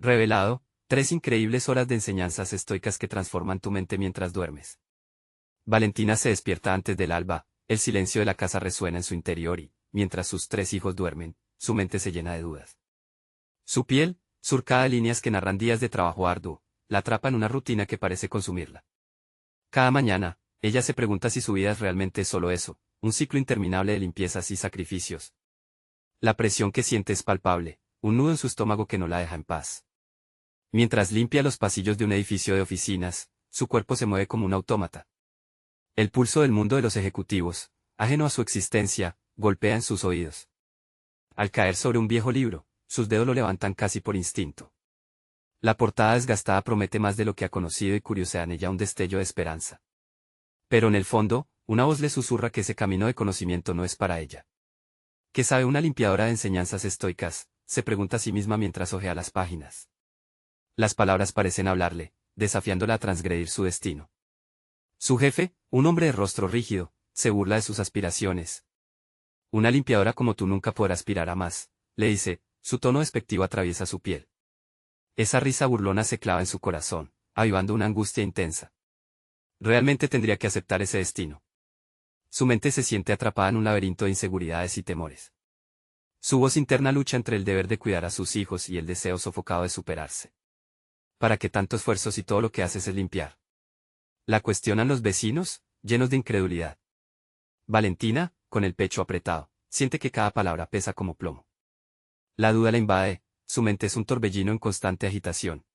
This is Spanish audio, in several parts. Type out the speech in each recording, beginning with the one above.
Revelado, 3 increíbles horas de enseñanzas estoicas que transforman tu mente mientras duermes. Valentina se despierta antes del alba, el silencio de la casa resuena en su interior y, mientras sus 3 hijos duermen, su mente se llena de dudas. Su piel, surcada de líneas que narran días de trabajo arduo, la atrapa en una rutina que parece consumirla. Cada mañana, ella se pregunta si su vida es realmente solo eso, un ciclo interminable de limpiezas y sacrificios. La presión que siente es palpable, un nudo en su estómago que no la deja en paz. Mientras limpia los pasillos de un edificio de oficinas, su cuerpo se mueve como un autómata. El pulso del mundo de los ejecutivos, ajeno a su existencia, golpea en sus oídos. Al caer sobre un viejo libro, sus dedos lo levantan casi por instinto. La portada desgastada promete más de lo que ha conocido y curiosea en ella un destello de esperanza. Pero en el fondo, una voz le susurra que ese camino de conocimiento no es para ella. ¿Qué sabe una limpiadora de enseñanzas estoicas?, se pregunta a sí misma mientras hojea las páginas. Las palabras parecen hablarle, desafiándola a transgredir su destino. Su jefe, un hombre de rostro rígido, se burla de sus aspiraciones. Una limpiadora como tú nunca podrá aspirar a más, le dice, su tono despectivo atraviesa su piel. Esa risa burlona se clava en su corazón, avivando una angustia intensa. Realmente tendría que aceptar ese destino. Su mente se siente atrapada en un laberinto de inseguridades y temores. Su voz interna lucha entre el deber de cuidar a sus hijos y el deseo sofocado de superarse. ¿Para qué tanto esfuerzo si todo lo que haces es limpiar? La cuestionan los vecinos, llenos de incredulidad. Valentina, con el pecho apretado, siente que cada palabra pesa como plomo. La duda la invade, su mente es un torbellino en constante agitación.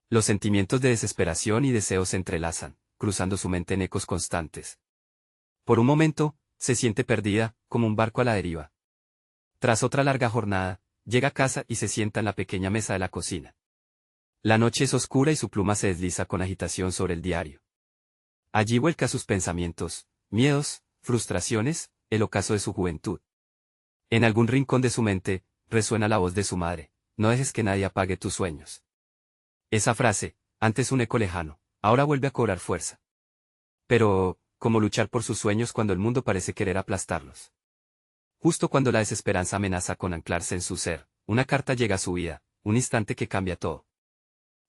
Los sentimientos de desesperación y deseo se entrelazan, cruzando su mente en ecos constantes. Por un momento, se siente perdida, como un barco a la deriva. Tras otra larga jornada, llega a casa y se sienta en la pequeña mesa de la cocina. La noche es oscura y su pluma se desliza con agitación sobre el diario. Allí vuelca sus pensamientos, miedos, frustraciones, el ocaso de su juventud. En algún rincón de su mente, resuena la voz de su madre, no dejes que nadie apague tus sueños. Esa frase, antes un eco lejano, ahora vuelve a cobrar fuerza. Pero, ¿cómo luchar por sus sueños cuando el mundo parece querer aplastarlos? Justo cuando la desesperanza amenaza con anclarse en su ser, una carta llega a su vida, un instante que cambia todo.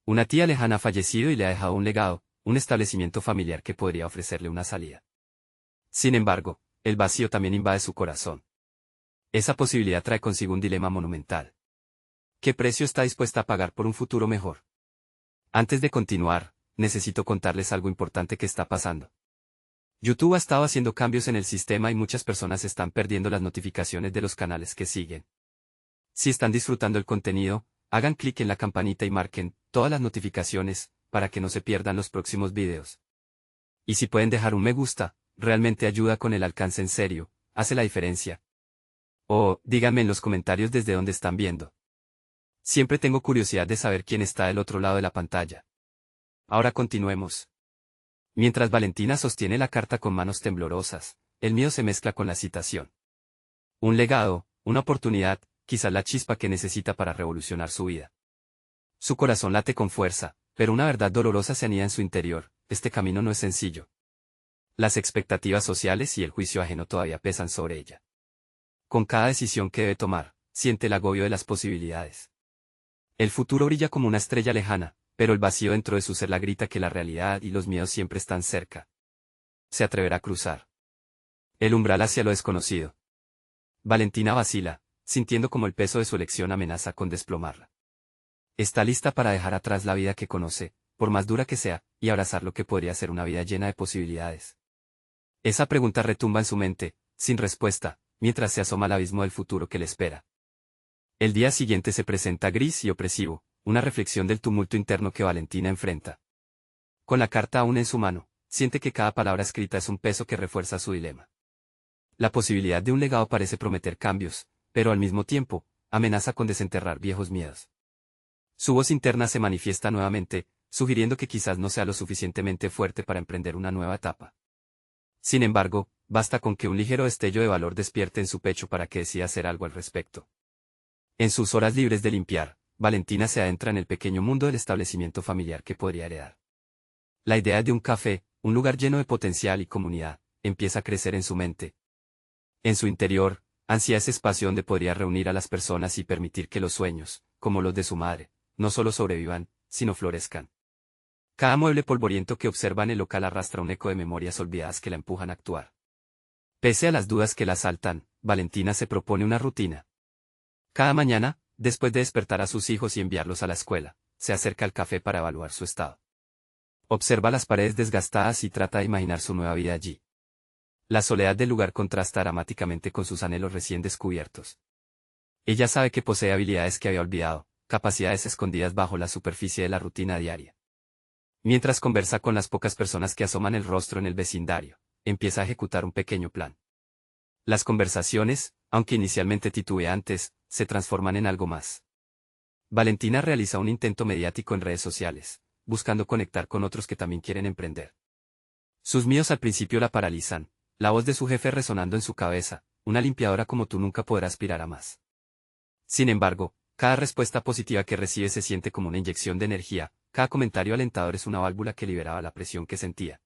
Una tía lejana ha fallecido y le ha dejado un legado, un establecimiento familiar que podría ofrecerle una salida. Sin embargo, el vacío también invade su corazón. Esa posibilidad trae consigo un dilema monumental. ¿Qué precio está dispuesta a pagar por un futuro mejor? Antes de continuar, necesito contarles algo importante que está pasando. YouTube ha estado haciendo cambios en el sistema y muchas personas están perdiendo las notificaciones de los canales que siguen. Si están disfrutando el contenido, hagan clic en la campanita y marquen todas las notificaciones, para que no se pierdan los próximos videos. Y si pueden dejar un me gusta, realmente ayuda con el alcance en serio, hace la diferencia. O, díganme en los comentarios desde dónde están viendo. Siempre tengo curiosidad de saber quién está del otro lado de la pantalla. Ahora continuemos. Mientras Valentina sostiene la carta con manos temblorosas, el miedo se mezcla con la excitación. Un legado, una oportunidad, quizás la chispa que necesita para revolucionar su vida. Su corazón late con fuerza, pero una verdad dolorosa se anida en su interior, este camino no es sencillo. Las expectativas sociales y el juicio ajeno todavía pesan sobre ella. Con cada decisión que debe tomar, siente el agobio de las posibilidades. El futuro brilla como una estrella lejana, pero el vacío dentro de su ser la grita que la realidad y los miedos siempre están cerca. Se atreverá a cruzar el umbral hacia lo desconocido. Valentina vacila, sintiendo como el peso de su elección amenaza con desplomarla. Está lista para dejar atrás la vida que conoce, por más dura que sea, y abrazar lo que podría ser una vida llena de posibilidades. Esa pregunta retumba en su mente, sin respuesta, mientras se asoma al abismo del futuro que le espera. El día siguiente se presenta gris y opresivo, una reflexión del tumulto interno que Valentina enfrenta. Con la carta aún en su mano, siente que cada palabra escrita es un peso que refuerza su dilema. La posibilidad de un legado parece prometer cambios, pero al mismo tiempo, amenaza con desenterrar viejos miedos. Su voz interna se manifiesta nuevamente, sugiriendo que quizás no sea lo suficientemente fuerte para emprender una nueva etapa. Sin embargo, basta con que un ligero destello de valor despierte en su pecho para que decida hacer algo al respecto. En sus horas libres de limpiar, Valentina se adentra en el pequeño mundo del establecimiento familiar que podría heredar. La idea de un café, un lugar lleno de potencial y comunidad, empieza a crecer en su mente. En su interior, ansía ese espacio donde podría reunir a las personas y permitir que los sueños, como los de su madre, no solo sobrevivan, sino florezcan. Cada mueble polvoriento que observa en el local arrastra un eco de memorias olvidadas que la empujan a actuar. Pese a las dudas que la asaltan, Valentina se propone una rutina. Cada mañana, después de despertar a sus hijos y enviarlos a la escuela, se acerca al café para evaluar su estado. Observa las paredes desgastadas y trata de imaginar su nueva vida allí. La soledad del lugar contrasta dramáticamente con sus anhelos recién descubiertos. Ella sabe que posee habilidades que había olvidado, capacidades escondidas bajo la superficie de la rutina diaria. Mientras conversa con las pocas personas que asoman el rostro en el vecindario, empieza a ejecutar un pequeño plan. Las conversaciones, aunque inicialmente titubeantes, se transforman en algo más. Valentina realiza un intento mediático en redes sociales, buscando conectar con otros que también quieren emprender. Sus miedos al principio la paralizan, la voz de su jefe resonando en su cabeza, una limpiadora como tú nunca podrá aspirar a más. Sin embargo, cada respuesta positiva que recibe se siente como una inyección de energía, cada comentario alentador es una válvula que liberaba la presión que sentía.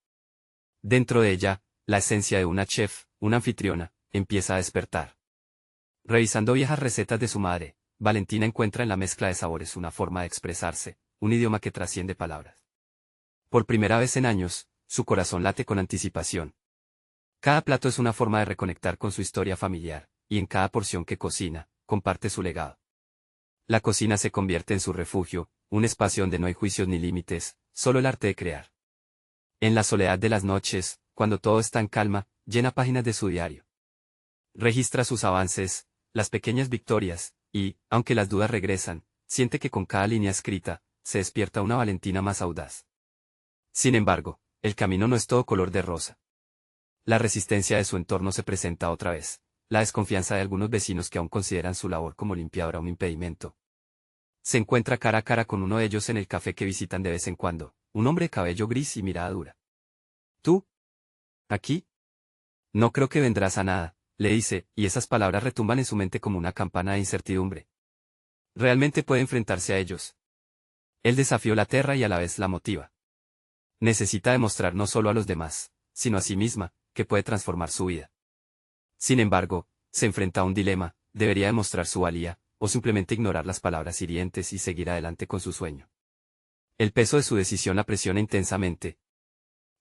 Dentro de ella, la esencia de una chef, una anfitriona, empieza a despertar. Revisando viejas recetas de su madre, Valentina encuentra en la mezcla de sabores una forma de expresarse, un idioma que trasciende palabras. Por primera vez en años, su corazón late con anticipación. Cada plato es una forma de reconectar con su historia familiar, y en cada porción que cocina, comparte su legado. La cocina se convierte en su refugio, un espacio donde no hay juicios ni límites, solo el arte de crear. En la soledad de las noches, cuando todo está en calma, llena páginas de su diario. Registra sus avances, las pequeñas victorias, y, aunque las dudas regresan, siente que con cada línea escrita, se despierta una Valentina más audaz. Sin embargo, el camino no es todo color de rosa. La resistencia de su entorno se presenta otra vez, la desconfianza de algunos vecinos que aún consideran su labor como limpiadora un impedimento. Se encuentra cara a cara con uno de ellos en el café que visitan de vez en cuando, un hombre de cabello gris y mirada dura. ¿Tú? ¿Aquí? No creo que vendrás a nada, le dice, y esas palabras retumban en su mente como una campana de incertidumbre. Realmente puede enfrentarse a ellos. El desafío la aterra y a la vez la motiva. Necesita demostrar no solo a los demás, sino a sí misma, que puede transformar su vida. Sin embargo, se enfrenta a un dilema: debería demostrar su valía, o simplemente ignorar las palabras hirientes y seguir adelante con su sueño. El peso de su decisión la presiona intensamente.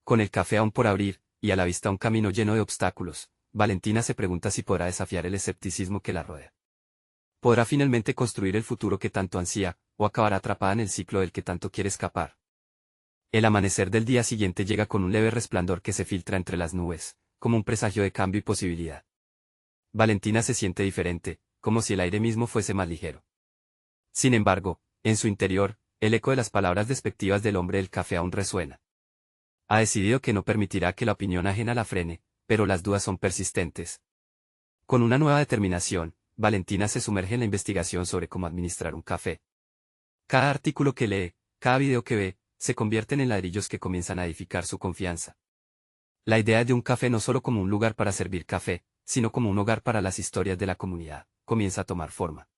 Con el café aún por abrir, y a la vista un camino lleno de obstáculos, Valentina se pregunta si podrá desafiar el escepticismo que la rodea. ¿Podrá finalmente construir el futuro que tanto ansía, o acabará atrapada en el ciclo del que tanto quiere escapar? El amanecer del día siguiente llega con un leve resplandor que se filtra entre las nubes, como un presagio de cambio y posibilidad. Valentina se siente diferente, como si el aire mismo fuese más ligero. Sin embargo, en su interior, el eco de las palabras despectivas del hombre del café aún resuena. Ha decidido que no permitirá que la opinión ajena la frene, pero las dudas son persistentes. Con una nueva determinación, Valentina se sumerge en la investigación sobre cómo administrar un café. Cada artículo que lee, cada video que ve, se convierten en ladrillos que comienzan a edificar su confianza. La idea de un café no solo como un lugar para servir café, sino como un hogar para las historias de la comunidad, comienza a tomar forma.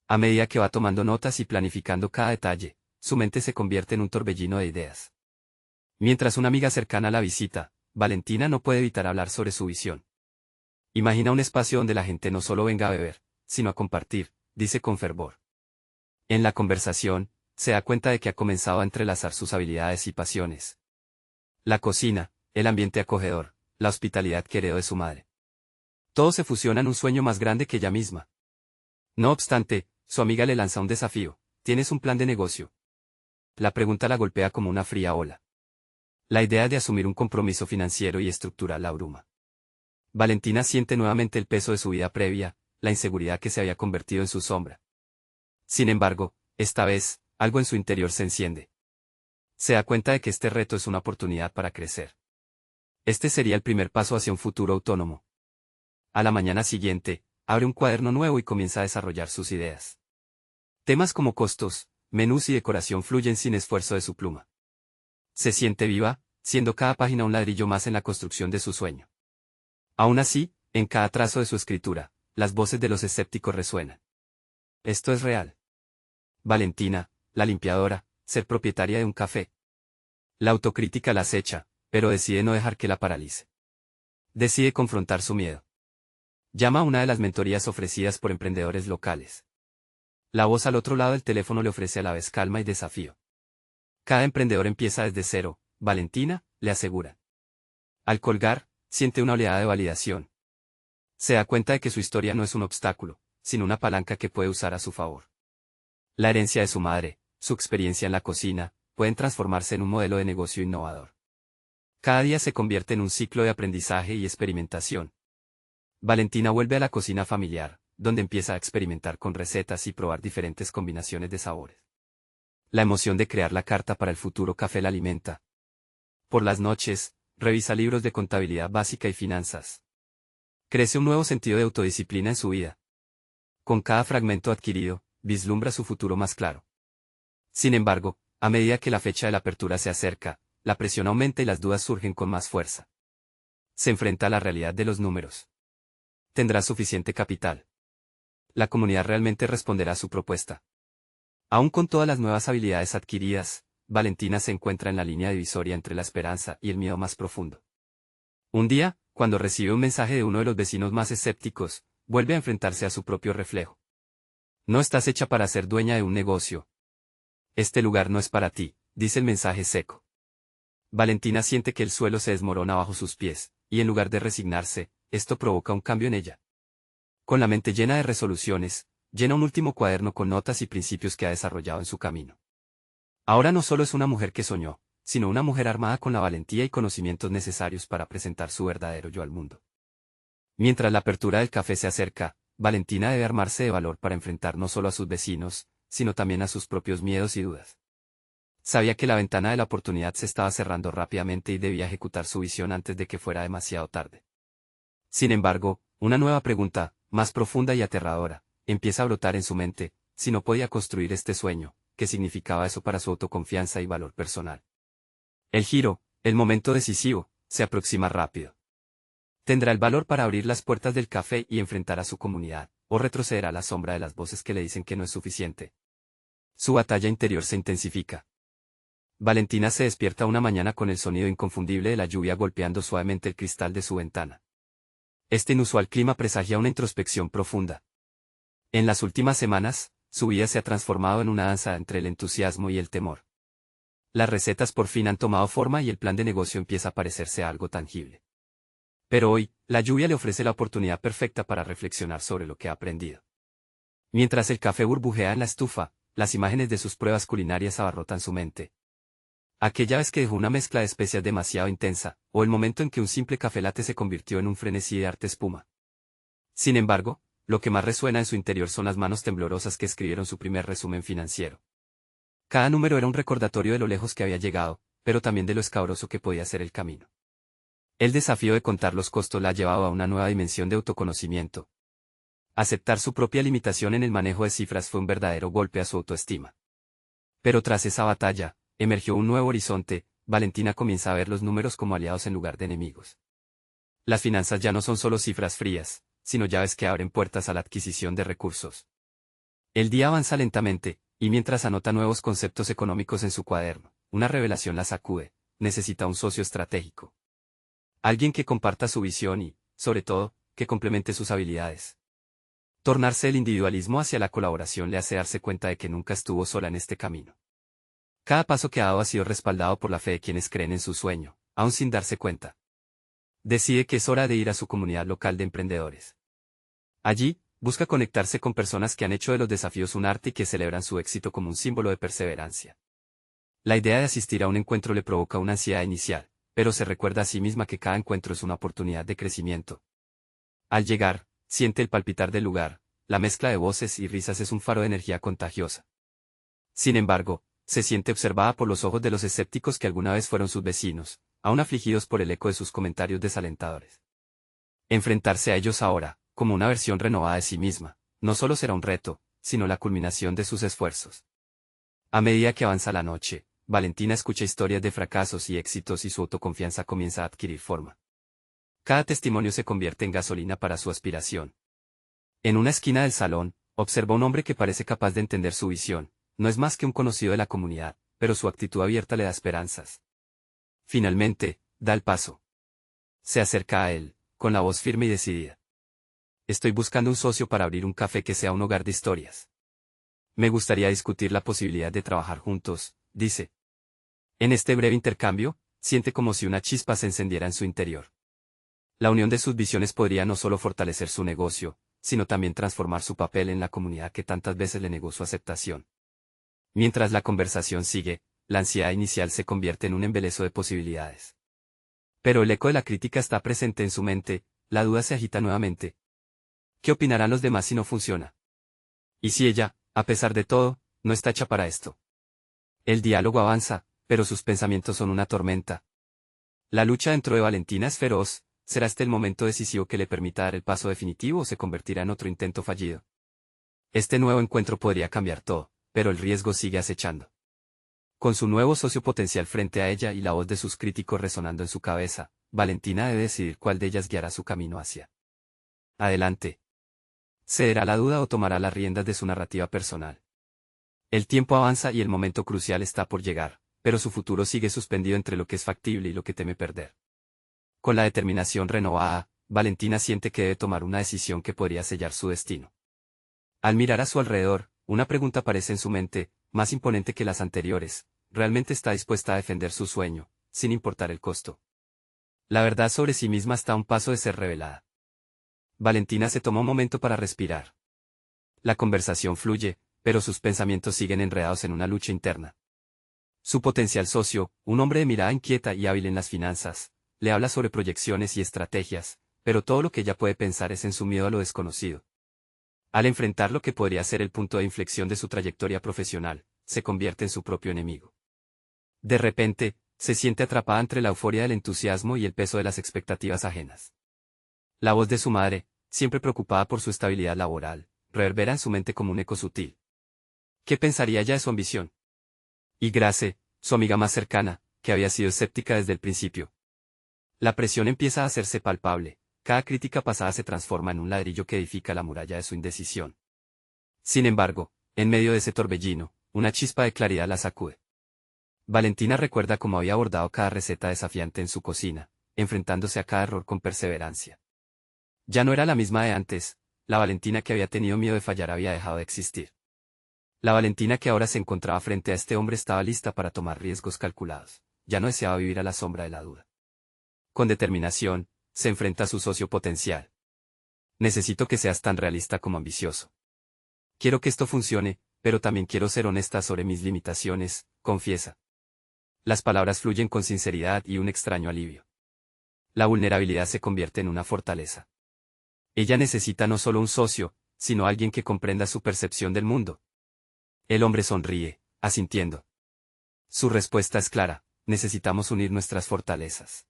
A medida que va tomando notas y planificando cada detalle, su mente se convierte en un torbellino de ideas. Mientras una amiga cercana la visita, Valentina no puede evitar hablar sobre su visión. Imagina un espacio donde la gente no solo venga a beber, sino a compartir, dice con fervor. En la conversación, se da cuenta de que ha comenzado a entrelazar sus habilidades y pasiones. La cocina, el ambiente acogedor, la hospitalidad que heredó de su madre. Todo se fusiona en un sueño más grande que ella misma. No obstante, su amiga le lanza un desafío: ¿tienes un plan de negocio? La pregunta la golpea como una fría ola. La idea de asumir un compromiso financiero y estructural la abruma. Valentina siente nuevamente el peso de su vida previa, la inseguridad que se había convertido en su sombra. Sin embargo, esta vez, algo en su interior se enciende. Se da cuenta de que este reto es una oportunidad para crecer. Este sería el primer paso hacia un futuro autónomo. A la mañana siguiente, abre un cuaderno nuevo y comienza a desarrollar sus ideas. Temas como costos, menús y decoración fluyen sin esfuerzo de su pluma. Se siente viva, siendo cada página un ladrillo más en la construcción de su sueño. Aún así, en cada trazo de su escritura, las voces de los escépticos resuenan. Esto es real. Valentina, la limpiadora, ser propietaria de un café. La autocrítica la acecha, pero decide no dejar que la paralice. Decide confrontar su miedo. Llama a una de las mentorías ofrecidas por emprendedores locales. La voz al otro lado del teléfono le ofrece a la vez calma y desafío. Cada emprendedor empieza desde cero, Valentina, le asegura. Al colgar, siente una oleada de validación. Se da cuenta de que su historia no es un obstáculo, sino una palanca que puede usar a su favor. La herencia de su madre, su experiencia en la cocina, pueden transformarse en un modelo de negocio innovador. Cada día se convierte en un ciclo de aprendizaje y experimentación. Valentina vuelve a la cocina familiar, donde empieza a experimentar con recetas y probar diferentes combinaciones de sabores. La emoción de crear la carta para el futuro café la alimenta. Por las noches, revisa libros de contabilidad básica y finanzas. Crece un nuevo sentido de autodisciplina en su vida. Con cada fragmento adquirido, vislumbra su futuro más claro. Sin embargo, a medida que la fecha de la apertura se acerca, la presión aumenta y las dudas surgen con más fuerza. Se enfrenta a la realidad de los números. ¿Tendrá suficiente capital? ¿La comunidad realmente responderá a su propuesta? Aún con todas las nuevas habilidades adquiridas, Valentina se encuentra en la línea divisoria entre la esperanza y el miedo más profundo. Un día, cuando recibe un mensaje de uno de los vecinos más escépticos, vuelve a enfrentarse a su propio reflejo. No estás hecha para ser dueña de un negocio. Este lugar no es para ti, dice el mensaje seco. Valentina siente que el suelo se desmorona bajo sus pies, y en lugar de resignarse, esto provoca un cambio en ella. Con la mente llena de resoluciones, llena un último cuaderno con notas y principios que ha desarrollado en su camino. Ahora no solo es una mujer que soñó, sino una mujer armada con la valentía y conocimientos necesarios para presentar su verdadero yo al mundo. Mientras la apertura del café se acerca, Valentina debe armarse de valor para enfrentar no solo a sus vecinos, sino también a sus propios miedos y dudas. Sabía que la ventana de la oportunidad se estaba cerrando rápidamente y debía ejecutar su visión antes de que fuera demasiado tarde. Sin embargo, una nueva pregunta, más profunda y aterradora, empieza a brotar en su mente: si no podía construir este sueño, ¿qué significaba eso para su autoconfianza y valor personal? El giro, el momento decisivo, se aproxima rápido. ¿Tendrá el valor para abrir las puertas del café y enfrentar a su comunidad, o retrocederá a la sombra de las voces que le dicen que no es suficiente? Su batalla interior se intensifica. Valentina se despierta una mañana con el sonido inconfundible de la lluvia golpeando suavemente el cristal de su ventana. Este inusual clima presagia una introspección profunda. En las últimas semanas, su vida se ha transformado en una danza entre el entusiasmo y el temor. Las recetas por fin han tomado forma y el plan de negocio empieza a parecerse algo tangible. Pero hoy, la lluvia le ofrece la oportunidad perfecta para reflexionar sobre lo que ha aprendido. Mientras el café burbujea en la estufa, las imágenes de sus pruebas culinarias abarrotan su mente. Aquella vez que dejó una mezcla de especias demasiado intensa, o el momento en que un simple café latte se convirtió en un frenesí de arte espuma. Sin embargo, lo que más resuena en su interior son las manos temblorosas que escribieron su primer resumen financiero. Cada número era un recordatorio de lo lejos que había llegado, pero también de lo escabroso que podía ser el camino. El desafío de contar los costos la ha llevado a una nueva dimensión de autoconocimiento. Aceptar su propia limitación en el manejo de cifras fue un verdadero golpe a su autoestima. Pero tras esa batalla, emergió un nuevo horizonte. Valentina comienza a ver los números como aliados en lugar de enemigos. Las finanzas ya no son solo cifras frías, sino llaves que abren puertas a la adquisición de recursos. El día avanza lentamente, y mientras anota nuevos conceptos económicos en su cuaderno, una revelación la sacude: necesita un socio estratégico. Alguien que comparta su visión y, sobre todo, que complemente sus habilidades. Tornarse del individualismo hacia la colaboración le hace darse cuenta de que nunca estuvo sola en este camino. Cada paso que ha dado ha sido respaldado por la fe de quienes creen en su sueño, aún sin darse cuenta. Decide que es hora de ir a su comunidad local de emprendedores. Allí, busca conectarse con personas que han hecho de los desafíos un arte y que celebran su éxito como un símbolo de perseverancia. La idea de asistir a un encuentro le provoca una ansiedad inicial, pero se recuerda a sí misma que cada encuentro es una oportunidad de crecimiento. Al llegar, siente el palpitar del lugar, la mezcla de voces y risas es un faro de energía contagiosa. Sin embargo, se siente observada por los ojos de los escépticos que alguna vez fueron sus vecinos, aún afligidos por el eco de sus comentarios desalentadores. Enfrentarse a ellos ahora, como una versión renovada de sí misma, no solo será un reto, sino la culminación de sus esfuerzos. A medida que avanza la noche, Valentina escucha historias de fracasos y éxitos y su autoconfianza comienza a adquirir forma. Cada testimonio se convierte en gasolina para su aspiración. En una esquina del salón, observa un hombre que parece capaz de entender su visión. No es más que un conocido de la comunidad, pero su actitud abierta le da esperanzas. Finalmente, da el paso. Se acerca a él, con la voz firme y decidida. Estoy buscando un socio para abrir un café que sea un hogar de historias. Me gustaría discutir la posibilidad de trabajar juntos, dice. En este breve intercambio, siente como si una chispa se encendiera en su interior. La unión de sus visiones podría no solo fortalecer su negocio, sino también transformar su papel en la comunidad que tantas veces le negó su aceptación. Mientras la conversación sigue, la ansiedad inicial se convierte en un embeleso de posibilidades. Pero el eco de la crítica está presente en su mente, la duda se agita nuevamente. ¿Qué opinarán los demás si no funciona? ¿Y si ella, a pesar de todo, no está hecha para esto? El diálogo avanza, pero sus pensamientos son una tormenta. La lucha dentro de Valentina es feroz. ¿Será este el momento decisivo que le permita dar el paso definitivo o se convertirá en otro intento fallido? Este nuevo encuentro podría cambiar todo, pero el riesgo sigue acechando. Con su nuevo socio potencial frente a ella y la voz de sus críticos resonando en su cabeza, Valentina debe decidir cuál de ellas guiará su camino hacia adelante. ¿Cederá la duda o tomará las riendas de su narrativa personal? El tiempo avanza y el momento crucial está por llegar, pero su futuro sigue suspendido entre lo que es factible y lo que teme perder. Con la determinación renovada, Valentina siente que debe tomar una decisión que podría sellar su destino. Al mirar a su alrededor, una pregunta aparece en su mente, más imponente que las anteriores: ¿realmente está dispuesta a defender su sueño, sin importar el costo? La verdad sobre sí misma está a un paso de ser revelada. Valentina se toma un momento para respirar. La conversación fluye, pero sus pensamientos siguen enredados en una lucha interna. Su potencial socio, un hombre de mirada inquieta y hábil en las finanzas, le habla sobre proyecciones y estrategias, pero todo lo que ella puede pensar es en su miedo a lo desconocido. Al enfrentar lo que podría ser el punto de inflexión de su trayectoria profesional, se convierte en su propio enemigo. De repente, se siente atrapada entre la euforia del entusiasmo y el peso de las expectativas ajenas. La voz de su madre, siempre preocupada por su estabilidad laboral, reverbera en su mente como un eco sutil. ¿Qué pensaría ella de su ambición? Y Grace, su amiga más cercana, que había sido escéptica desde el principio. La presión empieza a hacerse palpable, cada crítica pasada se transforma en un ladrillo que edifica la muralla de su indecisión. Sin embargo, en medio de ese torbellino, una chispa de claridad la sacude. Valentina recuerda cómo había abordado cada receta desafiante en su cocina, enfrentándose a cada error con perseverancia. Ya no era la misma de antes, la Valentina que había tenido miedo de fallar había dejado de existir. La Valentina que ahora se encontraba frente a este hombre estaba lista para tomar riesgos calculados, ya no deseaba vivir a la sombra de la duda. Con determinación, se enfrenta a su socio potencial. Necesito que seas tan realista como ambicioso. Quiero que esto funcione, pero también quiero ser honesta sobre mis limitaciones, confiesa. Las palabras fluyen con sinceridad y un extraño alivio. La vulnerabilidad se convierte en una fortaleza. Ella necesita no solo un socio, sino alguien que comprenda su percepción del mundo. El hombre sonríe, asintiendo. Su respuesta es clara: necesitamos unir nuestras fortalezas.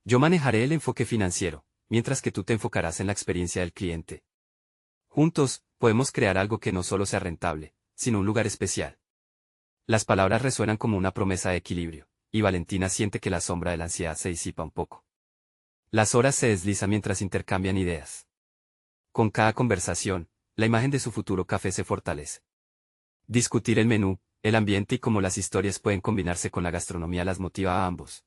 Yo manejaré el enfoque financiero, mientras que tú te enfocarás en la experiencia del cliente. Juntos, podemos crear algo que no solo sea rentable, sino un lugar especial. Las palabras resuenan como una promesa de equilibrio, y Valentina siente que la sombra de la ansiedad se disipa un poco. Las horas se deslizan mientras intercambian ideas. Con cada conversación, la imagen de su futuro café se fortalece. Discutir el menú, el ambiente y cómo las historias pueden combinarse con la gastronomía las motiva a ambos.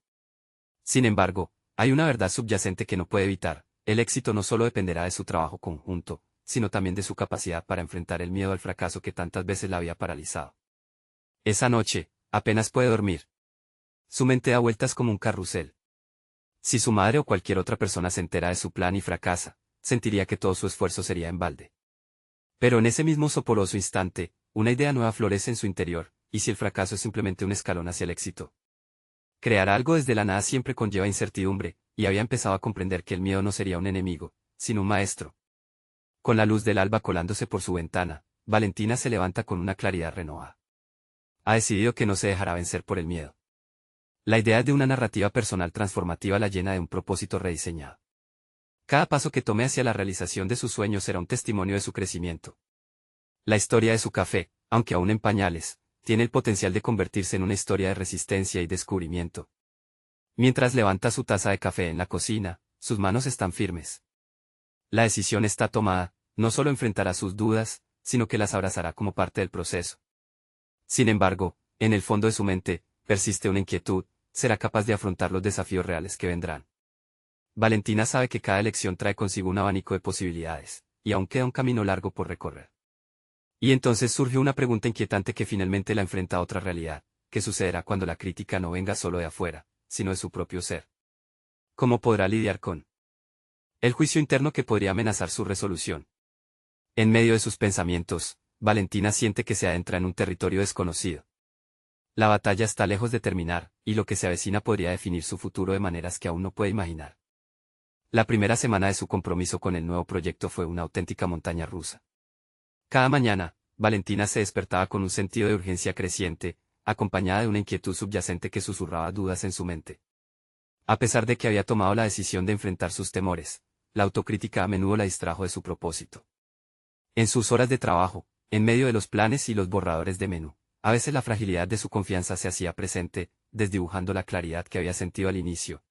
Sin embargo, hay una verdad subyacente que no puede evitar: el éxito no solo dependerá de su trabajo conjunto, sino también de su capacidad para enfrentar el miedo al fracaso que tantas veces la había paralizado. Esa noche, apenas puede dormir. Su mente da vueltas como un carrusel. Si su madre o cualquier otra persona se entera de su plan y fracasa, sentiría que todo su esfuerzo sería en balde. Pero en ese mismo soporoso instante, una idea nueva florece en su interior: ¿y si el fracaso es simplemente un escalón hacia el éxito? Crear algo desde la nada siempre conlleva incertidumbre, y había empezado a comprender que el miedo no sería un enemigo, sino un maestro. Con la luz del alba colándose por su ventana, Valentina se levanta con una claridad renovada. Ha decidido que no se dejará vencer por el miedo. La idea de una narrativa personal transformativa la llena de un propósito rediseñado. Cada paso que tome hacia la realización de sus sueños será un testimonio de su crecimiento. La historia de su café, aunque aún en pañales, tiene el potencial de convertirse en una historia de resistencia y descubrimiento. Mientras levanta su taza de café en la cocina, sus manos están firmes. La decisión está tomada: no solo enfrentará sus dudas, sino que las abrazará como parte del proceso. Sin embargo, en el fondo de su mente, persiste una inquietud: ¿será capaz de afrontar los desafíos reales que vendrán? Valentina sabe que cada elección trae consigo un abanico de posibilidades, y aún queda un camino largo por recorrer. Y entonces surge una pregunta inquietante que finalmente la enfrenta a otra realidad. ¿Qué sucederá cuando la crítica no venga solo de afuera, sino de su propio ser? ¿Cómo podrá lidiar con el juicio interno que podría amenazar su resolución? En medio de sus pensamientos, Valentina siente que se adentra en un territorio desconocido. La batalla está lejos de terminar, y lo que se avecina podría definir su futuro de maneras que aún no puede imaginar. La primera semana de su compromiso con el nuevo proyecto fue una auténtica montaña rusa. Cada mañana, Valentina se despertaba con un sentido de urgencia creciente, acompañada de una inquietud subyacente que susurraba dudas en su mente. A pesar de que había tomado la decisión de enfrentar sus temores, la autocrítica a menudo la distrajo de su propósito. En sus horas de trabajo, en medio de los planes y los borradores de menú, a veces la fragilidad de su confianza se hacía presente, desdibujando la claridad que había sentido al inicio.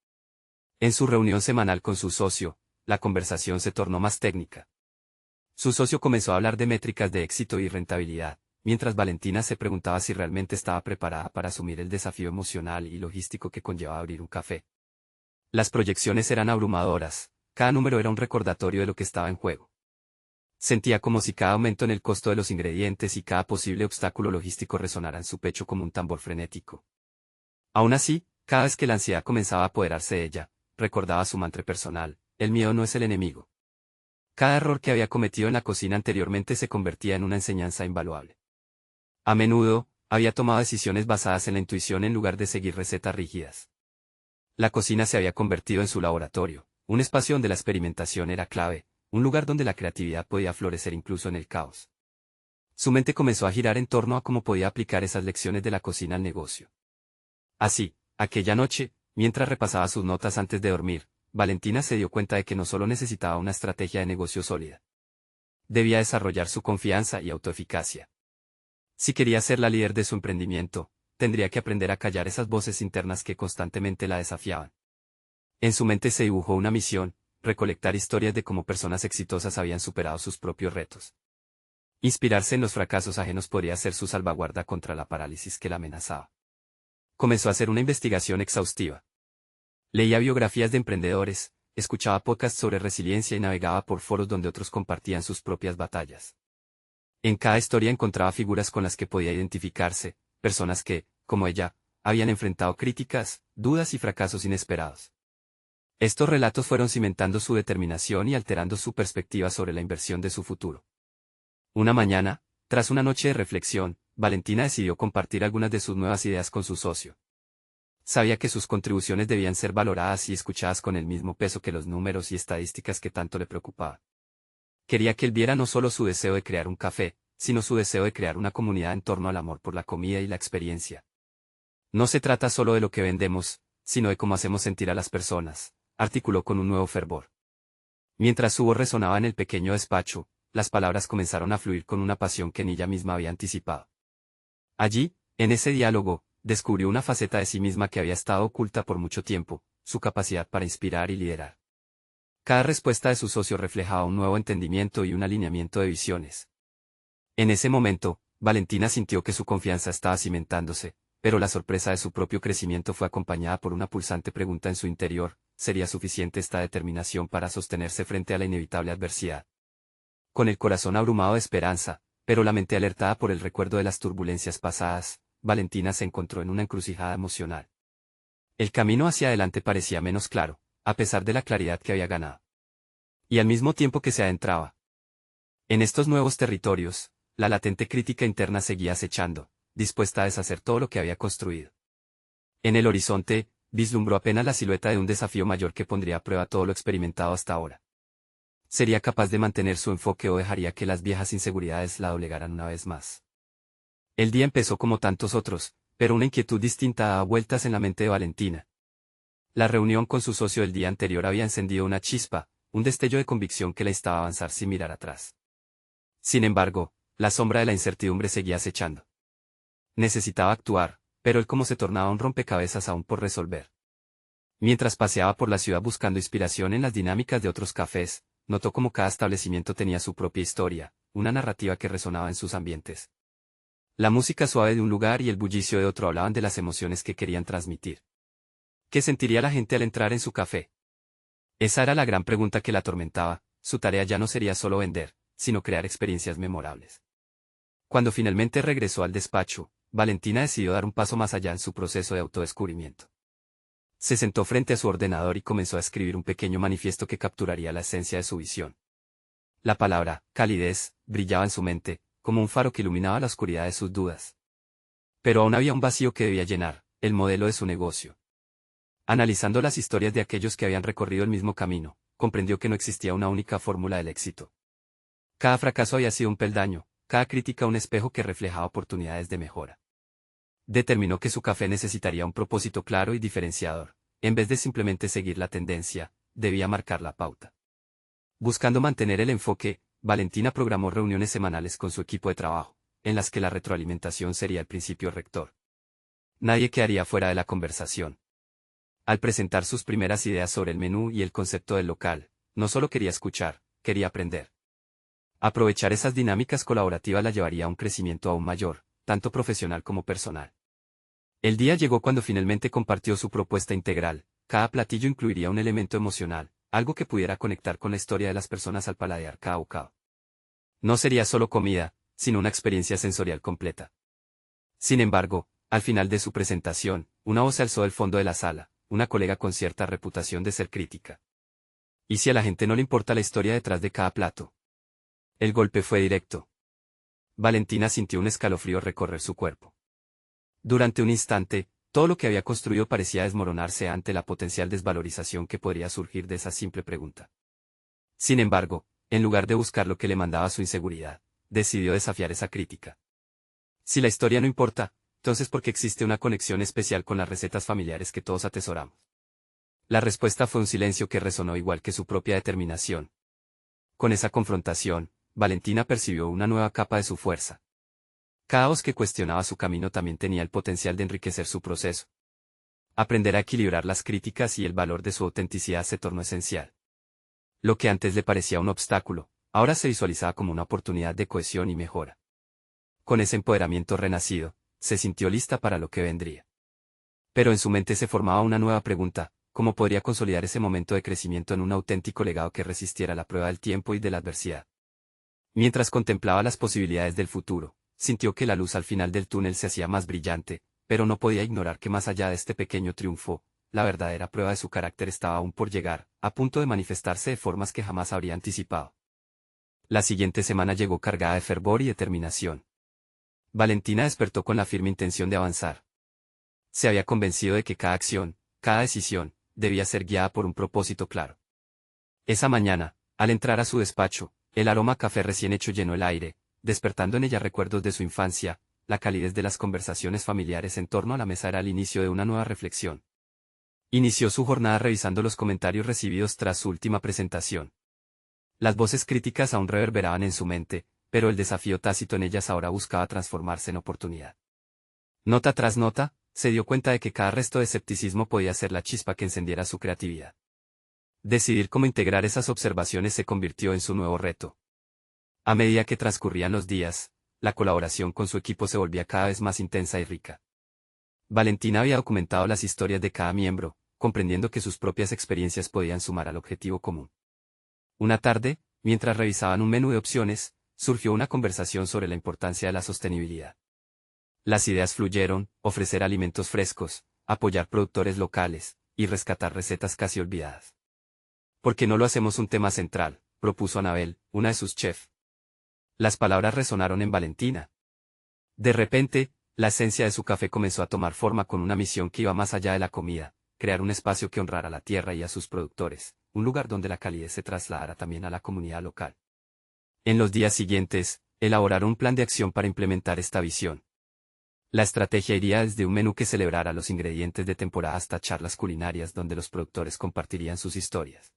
En su reunión semanal con su socio, la conversación se tornó más técnica. Su socio comenzó a hablar de métricas de éxito y rentabilidad, mientras Valentina se preguntaba si realmente estaba preparada para asumir el desafío emocional y logístico que conllevaba abrir un café. Las proyecciones eran abrumadoras, cada número era un recordatorio de lo que estaba en juego. Sentía como si cada aumento en el costo de los ingredientes y cada posible obstáculo logístico resonara en su pecho como un tambor frenético. Aún así, cada vez que la ansiedad comenzaba a apoderarse de ella, recordaba su mantra personal: el miedo no es el enemigo. Cada error que había cometido en la cocina anteriormente se convertía en una enseñanza invaluable. A menudo, había tomado decisiones basadas en la intuición en lugar de seguir recetas rígidas. La cocina se había convertido en su laboratorio, un espacio donde la experimentación era clave, un lugar donde la creatividad podía florecer incluso en el caos. Su mente comenzó a girar en torno a cómo podía aplicar esas lecciones de la cocina al negocio. Así, aquella noche, mientras repasaba sus notas antes de dormir, Valentina se dio cuenta de que no solo necesitaba una estrategia de negocio sólida. Debía desarrollar su confianza y autoeficacia. Si quería ser la líder de su emprendimiento, tendría que aprender a callar esas voces internas que constantemente la desafiaban. En su mente se dibujó una misión: recolectar historias de cómo personas exitosas habían superado sus propios retos. Inspirarse en los fracasos ajenos podría ser su salvaguarda contra la parálisis que la amenazaba. Comenzó a hacer una investigación exhaustiva. Leía biografías de emprendedores, escuchaba podcasts sobre resiliencia y navegaba por foros donde otros compartían sus propias batallas. En cada historia encontraba figuras con las que podía identificarse, personas que, como ella, habían enfrentado críticas, dudas y fracasos inesperados. Estos relatos fueron cimentando su determinación y alterando su perspectiva sobre la inversión de su futuro. Una mañana, tras una noche de reflexión, Valentina decidió compartir algunas de sus nuevas ideas con su socio. Sabía que sus contribuciones debían ser valoradas y escuchadas con el mismo peso que los números y estadísticas que tanto le preocupaban. Quería que él viera no solo su deseo de crear un café, sino su deseo de crear una comunidad en torno al amor por la comida y la experiencia. No se trata solo de lo que vendemos, sino de cómo hacemos sentir a las personas, articuló con un nuevo fervor. Mientras su voz resonaba en el pequeño despacho, las palabras comenzaron a fluir con una pasión que ni ella misma había anticipado. Allí, en ese diálogo, descubrió una faceta de sí misma que había estado oculta por mucho tiempo: su capacidad para inspirar y liderar. Cada respuesta de su socio reflejaba un nuevo entendimiento y un alineamiento de visiones. En ese momento, Valentina sintió que su confianza estaba cimentándose, pero la sorpresa de su propio crecimiento fue acompañada por una pulsante pregunta en su interior: ¿sería suficiente esta determinación para sostenerse frente a la inevitable adversidad? Con el corazón abrumado de esperanza, pero la mente alertada por el recuerdo de las turbulencias pasadas, Valentina se encontró en una encrucijada emocional. El camino hacia adelante parecía menos claro, a pesar de la claridad que había ganado. Y al mismo tiempo que se adentraba en estos nuevos territorios, la latente crítica interna seguía acechando, dispuesta a deshacer todo lo que había construido. En el horizonte, vislumbró apenas la silueta de un desafío mayor que pondría a prueba todo lo experimentado hasta ahora. ¿Sería capaz de mantener su enfoque o dejaría que las viejas inseguridades la doblegaran una vez más? El día empezó como tantos otros, pero una inquietud distinta daba vueltas en la mente de Valentina. La reunión con su socio del día anterior había encendido una chispa, un destello de convicción que la instaba a avanzar sin mirar atrás. Sin embargo, la sombra de la incertidumbre seguía acechando. Necesitaba actuar, pero el cómo se tornaba un rompecabezas aún por resolver. Mientras paseaba por la ciudad buscando inspiración en las dinámicas de otros cafés, notó cómo cada establecimiento tenía su propia historia, una narrativa que resonaba en sus ambientes. La música suave de un lugar y el bullicio de otro hablaban de las emociones que querían transmitir. ¿Qué sentiría la gente al entrar en su café? Esa era la gran pregunta que la atormentaba. Su tarea ya no sería solo vender, sino crear experiencias memorables. Cuando finalmente regresó al despacho, Valentina decidió dar un paso más allá en su proceso de autodescubrimiento. Se sentó frente a su ordenador y comenzó a escribir un pequeño manifiesto que capturaría la esencia de su visión. La palabra, calidez, brillaba en su mente, como un faro que iluminaba la oscuridad de sus dudas. Pero aún había un vacío que debía llenar, el modelo de su negocio. Analizando las historias de aquellos que habían recorrido el mismo camino, comprendió que no existía una única fórmula del éxito. Cada fracaso había sido un peldaño, cada crítica un espejo que reflejaba oportunidades de mejora. Determinó que su café necesitaría un propósito claro y diferenciador. En vez de simplemente seguir la tendencia, debía marcar la pauta. Buscando mantener el enfoque, Valentina programó reuniones semanales con su equipo de trabajo, en las que la retroalimentación sería el principio rector. Nadie quedaría fuera de la conversación. Al presentar sus primeras ideas sobre el menú y el concepto del local, no solo quería escuchar, quería aprender. Aprovechar esas dinámicas colaborativas la llevaría a un crecimiento aún mayor, tanto profesional como personal. El día llegó cuando finalmente compartió su propuesta integral. Cada platillo incluiría un elemento emocional, algo que pudiera conectar con la historia de las personas al paladear cada bocado. No sería solo comida, sino una experiencia sensorial completa. Sin embargo, al final de su presentación, una voz se alzó del fondo de la sala, una colega con cierta reputación de ser crítica. ¿Y si a la gente no le importa la historia detrás de cada plato? El golpe fue directo. Valentina sintió un escalofrío recorrer su cuerpo. Durante un instante, todo lo que había construido parecía desmoronarse ante la potencial desvalorización que podría surgir de esa simple pregunta. Sin embargo, en lugar de buscar lo que le mandaba su inseguridad, decidió desafiar esa crítica. Si la historia no importa, entonces ¿por qué existe una conexión especial con las recetas familiares que todos atesoramos? La respuesta fue un silencio que resonó igual que su propia determinación. Con esa confrontación, Valentina percibió una nueva capa de su fuerza. Cada voz que cuestionaba su camino también tenía el potencial de enriquecer su proceso. Aprender a equilibrar las críticas y el valor de su autenticidad se tornó esencial. Lo que antes le parecía un obstáculo, ahora se visualizaba como una oportunidad de cohesión y mejora. Con ese empoderamiento renacido, se sintió lista para lo que vendría. Pero en su mente se formaba una nueva pregunta: ¿cómo podría consolidar ese momento de crecimiento en un auténtico legado que resistiera la prueba del tiempo y de la adversidad? Mientras contemplaba las posibilidades del futuro, sintió que la luz al final del túnel se hacía más brillante, pero no podía ignorar que más allá de este pequeño triunfo, la verdadera prueba de su carácter estaba aún por llegar, a punto de manifestarse de formas que jamás habría anticipado. La siguiente semana llegó cargada de fervor y determinación. Valentina despertó con la firme intención de avanzar. Se había convencido de que cada acción, cada decisión, debía ser guiada por un propósito claro. Esa mañana, al entrar a su despacho, el aroma a café recién hecho llenó el aire, despertando en ella recuerdos de su infancia. La calidez de las conversaciones familiares en torno a la mesa era el inicio de una nueva reflexión. Inició su jornada revisando los comentarios recibidos tras su última presentación. Las voces críticas aún reverberaban en su mente, pero el desafío tácito en ellas ahora buscaba transformarse en oportunidad. Nota tras nota, se dio cuenta de que cada resto de escepticismo podía ser la chispa que encendiera su creatividad. Decidir cómo integrar esas observaciones se convirtió en su nuevo reto. A medida que transcurrían los días, la colaboración con su equipo se volvía cada vez más intensa y rica. Valentina había documentado las historias de cada miembro, comprendiendo que sus propias experiencias podían sumar al objetivo común. Una tarde, mientras revisaban un menú de opciones, surgió una conversación sobre la importancia de la sostenibilidad. Las ideas fluyeron: ofrecer alimentos frescos, apoyar productores locales, y rescatar recetas casi olvidadas. ¿Por qué no lo hacemos un tema central?, propuso Anabel, una de sus chefs. Las palabras resonaron en Valentina. De repente, la esencia de su café comenzó a tomar forma con una misión que iba más allá de la comida: crear un espacio que honrara a la tierra y a sus productores, un lugar donde la calidez se trasladara también a la comunidad local. En los días siguientes, elaboraron un plan de acción para implementar esta visión. La estrategia iría desde un menú que celebrara los ingredientes de temporada hasta charlas culinarias donde los productores compartirían sus historias.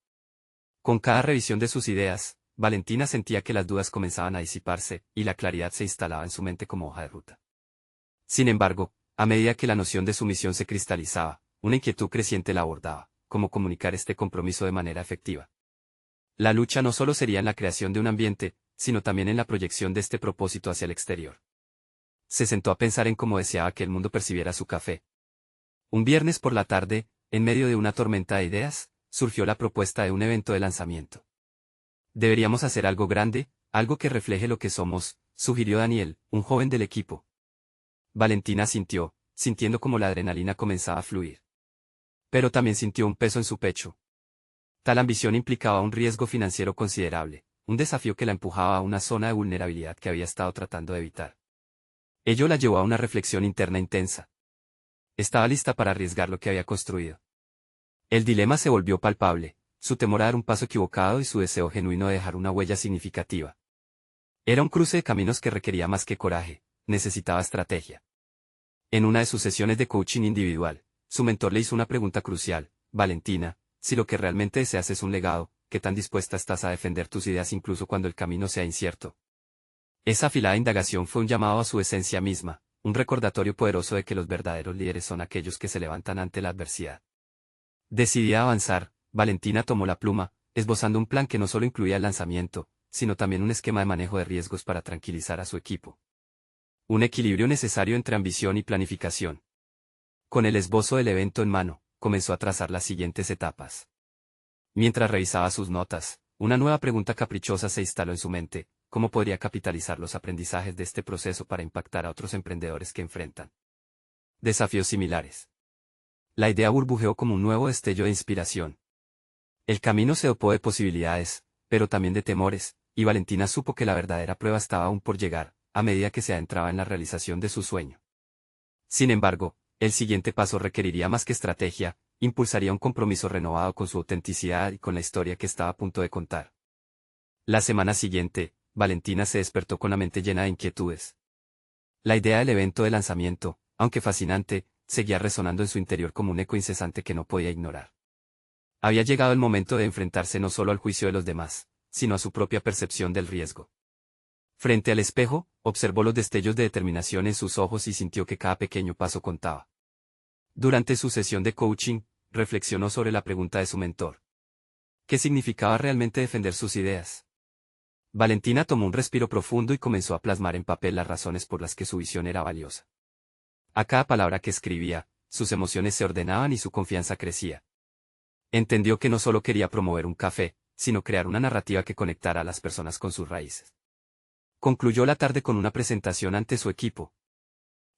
Con cada revisión de sus ideas, Valentina sentía que las dudas comenzaban a disiparse, y la claridad se instalaba en su mente como hoja de ruta. Sin embargo, a medida que la noción de su misión se cristalizaba, una inquietud creciente la abordaba: cómo comunicar este compromiso de manera efectiva. La lucha no solo sería en la creación de un ambiente, sino también en la proyección de este propósito hacia el exterior. Se sentó a pensar en cómo deseaba que el mundo percibiera su café. Un viernes por la tarde, en medio de una tormenta de ideas, surgió la propuesta de un evento de lanzamiento. Deberíamos hacer algo grande, algo que refleje lo que somos, sugirió Daniel, un joven del equipo. Valentina asintió, sintiendo como la adrenalina comenzaba a fluir. Pero también sintió un peso en su pecho. Tal ambición implicaba un riesgo financiero considerable, un desafío que la empujaba a una zona de vulnerabilidad que había estado tratando de evitar. Ello la llevó a una reflexión interna intensa. Estaba lista para arriesgar lo que había construido. El dilema se volvió palpable, su temor a dar un paso equivocado y su deseo genuino de dejar una huella significativa. Era un cruce de caminos que requería más que coraje, necesitaba estrategia. En una de sus sesiones de coaching individual, su mentor le hizo una pregunta crucial: Valentina, si lo que realmente deseas es un legado, ¿qué tan dispuesta estás a defender tus ideas incluso cuando el camino sea incierto? Esa afilada indagación fue un llamado a su esencia misma, un recordatorio poderoso de que los verdaderos líderes son aquellos que se levantan ante la adversidad. Decidida a avanzar, Valentina tomó la pluma, esbozando un plan que no solo incluía el lanzamiento, sino también un esquema de manejo de riesgos para tranquilizar a su equipo. Un equilibrio necesario entre ambición y planificación. Con el esbozo del evento en mano, comenzó a trazar las siguientes etapas. Mientras revisaba sus notas, una nueva pregunta caprichosa se instaló en su mente: ¿cómo podría capitalizar los aprendizajes de este proceso para impactar a otros emprendedores que enfrentan desafíos similares? La idea burbujeó como un nuevo destello de inspiración. El camino se dopó de posibilidades, pero también de temores, y Valentina supo que la verdadera prueba estaba aún por llegar, a medida que se adentraba en la realización de su sueño. Sin embargo, el siguiente paso requeriría más que estrategia, impulsaría un compromiso renovado con su autenticidad y con la historia que estaba a punto de contar. La semana siguiente, Valentina se despertó con la mente llena de inquietudes. La idea del evento de lanzamiento, aunque fascinante, seguía resonando en su interior como un eco incesante que no podía ignorar. Había llegado el momento de enfrentarse no solo al juicio de los demás, sino a su propia percepción del riesgo. Frente al espejo, observó los destellos de determinación en sus ojos y sintió que cada pequeño paso contaba. Durante su sesión de coaching, reflexionó sobre la pregunta de su mentor. ¿Qué significaba realmente defender sus ideas? Valentina tomó un respiro profundo y comenzó a plasmar en papel las razones por las que su visión era valiosa. A cada palabra que escribía, sus emociones se ordenaban y su confianza crecía. Entendió que no solo quería promover un café, sino crear una narrativa que conectara a las personas con sus raíces. Concluyó la tarde con una presentación ante su equipo.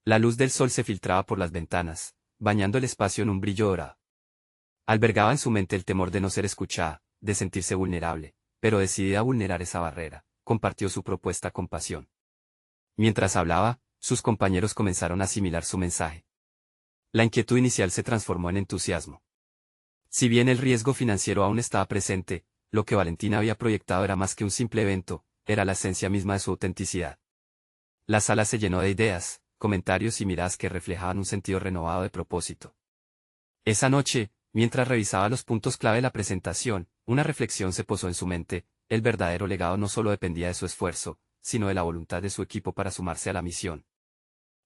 La luz del sol se filtraba por las ventanas, bañando el espacio en un brillo dorado. Albergaba en su mente el temor de no ser escuchada, de sentirse vulnerable, pero decidida a vulnerar esa barrera, compartió su propuesta con pasión. Mientras hablaba, sus compañeros comenzaron a asimilar su mensaje. La inquietud inicial se transformó en entusiasmo. Si bien el riesgo financiero aún estaba presente, lo que Valentina había proyectado era más que un simple evento, era la esencia misma de su autenticidad. La sala se llenó de ideas, comentarios y miradas que reflejaban un sentido renovado de propósito. Esa noche, mientras revisaba los puntos clave de la presentación, una reflexión se posó en su mente: el verdadero legado no solo dependía de su esfuerzo, sino de la voluntad de su equipo para sumarse a la misión.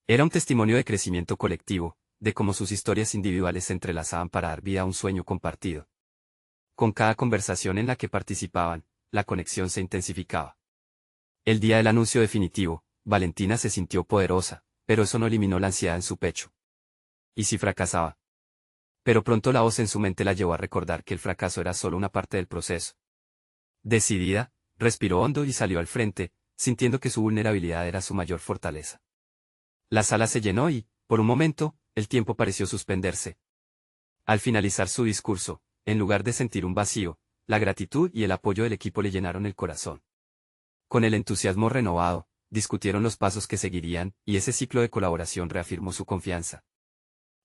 Era un testimonio de crecimiento colectivo, de cómo sus historias individuales se entrelazaban para dar vida a un sueño compartido. Con cada conversación en la que participaban, la conexión se intensificaba. El día del anuncio definitivo, Valentina se sintió poderosa, pero eso no eliminó la ansiedad en su pecho. ¿Y si fracasaba? Pero pronto la voz en su mente la llevó a recordar que el fracaso era solo una parte del proceso. Decidida, respiró hondo y salió al frente, sintiendo que su vulnerabilidad era su mayor fortaleza. La sala se llenó y, por un momento, el tiempo pareció suspenderse. Al finalizar su discurso, en lugar de sentir un vacío, la gratitud y el apoyo del equipo le llenaron el corazón. Con el entusiasmo renovado, discutieron los pasos que seguirían, y ese ciclo de colaboración reafirmó su confianza.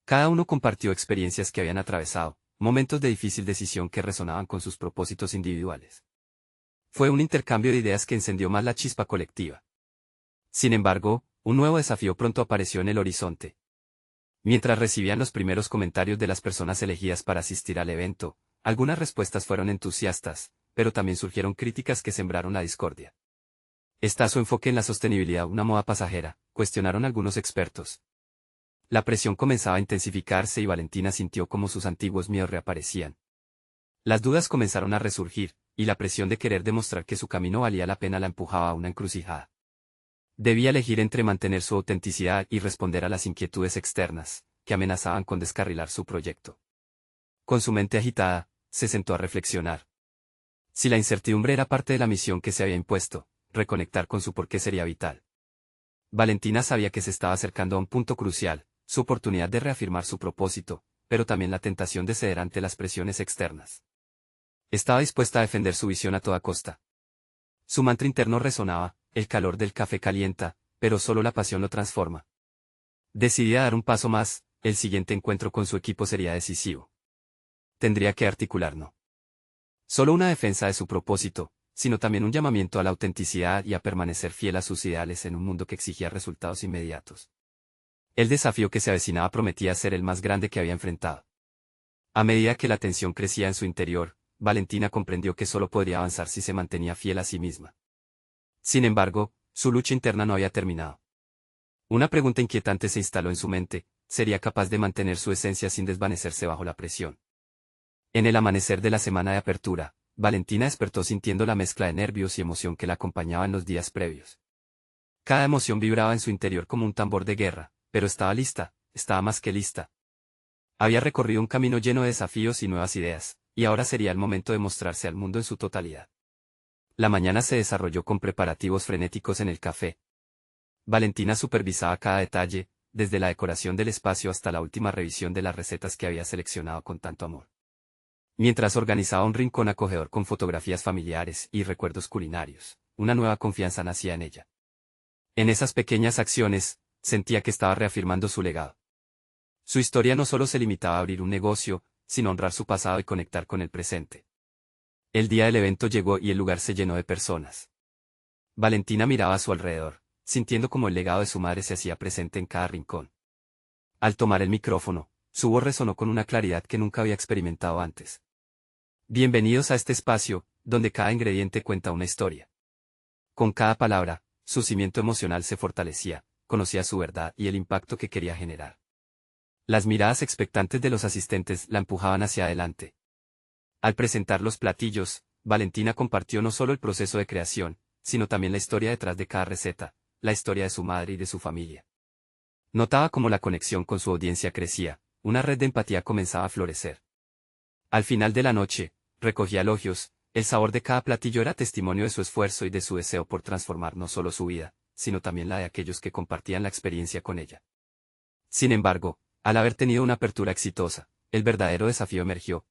Cada uno compartió experiencias que habían atravesado, momentos de difícil decisión que resonaban con sus propósitos individuales. Fue un intercambio de ideas que encendió más la chispa colectiva. Sin embargo, un nuevo desafío pronto apareció en el horizonte. Mientras recibían los primeros comentarios de las personas elegidas para asistir al evento, algunas respuestas fueron entusiastas, pero también surgieron críticas que sembraron la discordia. ¿Está su enfoque en la sostenibilidad una moda pasajera?, cuestionaron algunos expertos. La presión comenzaba a intensificarse y Valentina sintió como sus antiguos miedos reaparecían. Las dudas comenzaron a resurgir, y la presión de querer demostrar que su camino valía la pena la empujaba a una encrucijada. Debía elegir entre mantener su autenticidad y responder a las inquietudes externas, que amenazaban con descarrilar su proyecto. Con su mente agitada, se sentó a reflexionar. Si la incertidumbre era parte de la misión que se había impuesto, reconectar con su porqué sería vital. Valentina sabía que se estaba acercando a un punto crucial, su oportunidad de reafirmar su propósito, pero también la tentación de ceder ante las presiones externas. Estaba dispuesta a defender su visión a toda costa. Su mantra interno resonaba: el calor del café calienta, pero solo la pasión lo transforma. Decidía dar un paso más, el siguiente encuentro con su equipo sería decisivo. Tendría que articular no solo una defensa de su propósito, sino también un llamamiento a la autenticidad y a permanecer fiel a sus ideales en un mundo que exigía resultados inmediatos. El desafío que se avecinaba prometía ser el más grande que había enfrentado. A medida que la tensión crecía en su interior, Valentina comprendió que solo podría avanzar si se mantenía fiel a sí misma. Sin embargo, su lucha interna no había terminado. Una pregunta inquietante se instaló en su mente: ¿sería capaz de mantener su esencia sin desvanecerse bajo la presión? En el amanecer de la semana de apertura, Valentina despertó sintiendo la mezcla de nervios y emoción que la acompañaba en los días previos. Cada emoción vibraba en su interior como un tambor de guerra, pero estaba lista, estaba más que lista. Había recorrido un camino lleno de desafíos y nuevas ideas, y ahora sería el momento de mostrarse al mundo en su totalidad. La mañana se desarrolló con preparativos frenéticos en el café. Valentina supervisaba cada detalle, desde la decoración del espacio hasta la última revisión de las recetas que había seleccionado con tanto amor. Mientras organizaba un rincón acogedor con fotografías familiares y recuerdos culinarios, una nueva confianza nacía en ella. En esas pequeñas acciones, sentía que estaba reafirmando su legado. Su historia no solo se limitaba a abrir un negocio, sino a honrar su pasado y conectar con el presente. El día del evento llegó y el lugar se llenó de personas. Valentina miraba a su alrededor, sintiendo como el legado de su madre se hacía presente en cada rincón. Al tomar el micrófono, su voz resonó con una claridad que nunca había experimentado antes. Bienvenidos a este espacio, donde cada ingrediente cuenta una historia. Con cada palabra, su cimiento emocional se fortalecía, conocía su verdad y el impacto que quería generar. Las miradas expectantes de los asistentes la empujaban hacia adelante. Al presentar los platillos, Valentina compartió no solo el proceso de creación, sino también la historia detrás de cada receta, la historia de su madre y de su familia. Notaba cómo la conexión con su audiencia crecía, una red de empatía comenzaba a florecer. Al final de la noche, recogía elogios: el sabor de cada platillo era testimonio de su esfuerzo y de su deseo por transformar no solo su vida, sino también la de aquellos que compartían la experiencia con ella. Sin embargo, al haber tenido una apertura exitosa, el verdadero desafío emergió.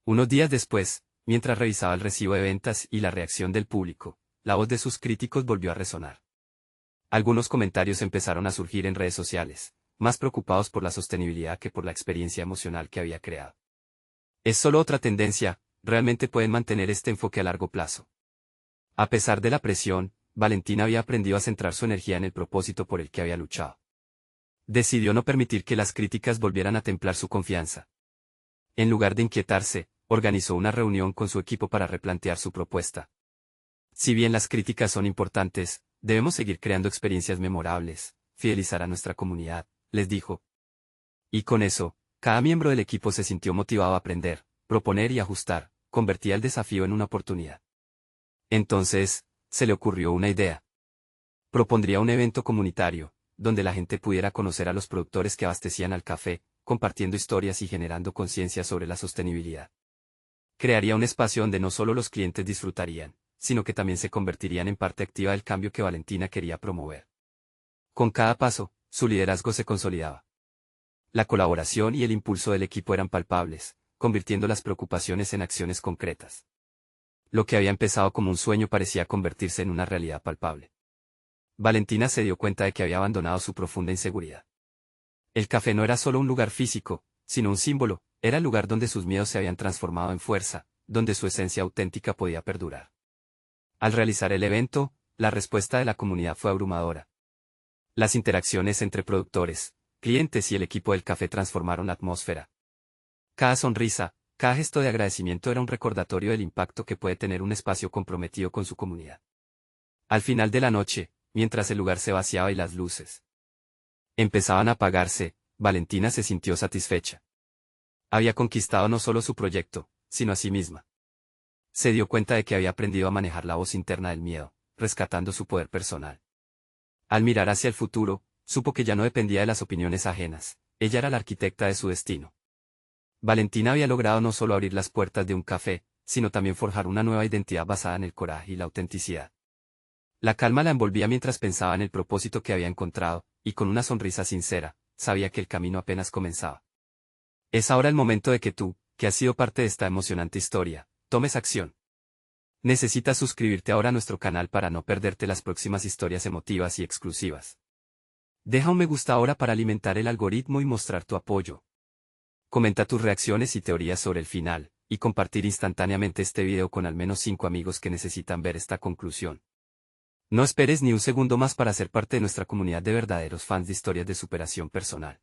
Unos días después, mientras revisaba el recibo de ventas y la reacción del público, la voz de sus críticos volvió a resonar. Algunos comentarios empezaron a surgir en redes sociales, más preocupados por la sostenibilidad que por la experiencia emocional que había creado. Es solo otra tendencia, realmente pueden mantener este enfoque a largo plazo. A pesar de la presión, Valentina había aprendido a centrar su energía en el propósito por el que había luchado. Decidió no permitir que las críticas volvieran a templar su confianza. En lugar de inquietarse, organizó una reunión con su equipo para replantear su propuesta. Si bien las críticas son importantes, debemos seguir creando experiencias memorables, fidelizar a nuestra comunidad, les dijo. Y con eso, cada miembro del equipo se sintió motivado a aprender, proponer y ajustar, convertía el desafío en una oportunidad. Entonces, se le ocurrió una idea. Propondría un evento comunitario, donde la gente pudiera conocer a los productores que abastecían al café, compartiendo historias y generando conciencia sobre la sostenibilidad. Crearía un espacio donde no solo los clientes disfrutarían, sino que también se convertirían en parte activa del cambio que Valentina quería promover. Con cada paso, su liderazgo se consolidaba. La colaboración y el impulso del equipo eran palpables, convirtiendo las preocupaciones en acciones concretas. Lo que había empezado como un sueño parecía convertirse en una realidad palpable. Valentina se dio cuenta de que había abandonado su profunda inseguridad. El café no era solo un lugar físico, sino un símbolo, era el lugar donde sus miedos se habían transformado en fuerza, donde su esencia auténtica podía perdurar. Al realizar el evento, la respuesta de la comunidad fue abrumadora. Las interacciones entre productores, clientes y el equipo del café transformaron la atmósfera. Cada sonrisa, cada gesto de agradecimiento era un recordatorio del impacto que puede tener un espacio comprometido con su comunidad. Al final de la noche, mientras el lugar se vaciaba y las luces empezaban a apagarse, Valentina se sintió satisfecha. Había conquistado no solo su proyecto, sino a sí misma. Se dio cuenta de que había aprendido a manejar la voz interna del miedo, rescatando su poder personal. Al mirar hacia el futuro, supo que ya no dependía de las opiniones ajenas, ella era la arquitecta de su destino. Valentina había logrado no solo abrir las puertas de un café, sino también forjar una nueva identidad basada en el coraje y la autenticidad. La calma la envolvía mientras pensaba en el propósito que había encontrado, y con una sonrisa sincera, sabía que el camino apenas comenzaba. Es ahora el momento de que tú, que has sido parte de esta emocionante historia, tomes acción. Necesitas suscribirte ahora a nuestro canal para no perderte las próximas historias emotivas y exclusivas. Deja un me gusta ahora para alimentar el algoritmo y mostrar tu apoyo. Comenta tus reacciones y teorías sobre el final, y compartir instantáneamente este video con al menos 5 amigos que necesitan ver esta conclusión. No esperes ni un segundo más para ser parte de nuestra comunidad de verdaderos fans de historias de superación personal.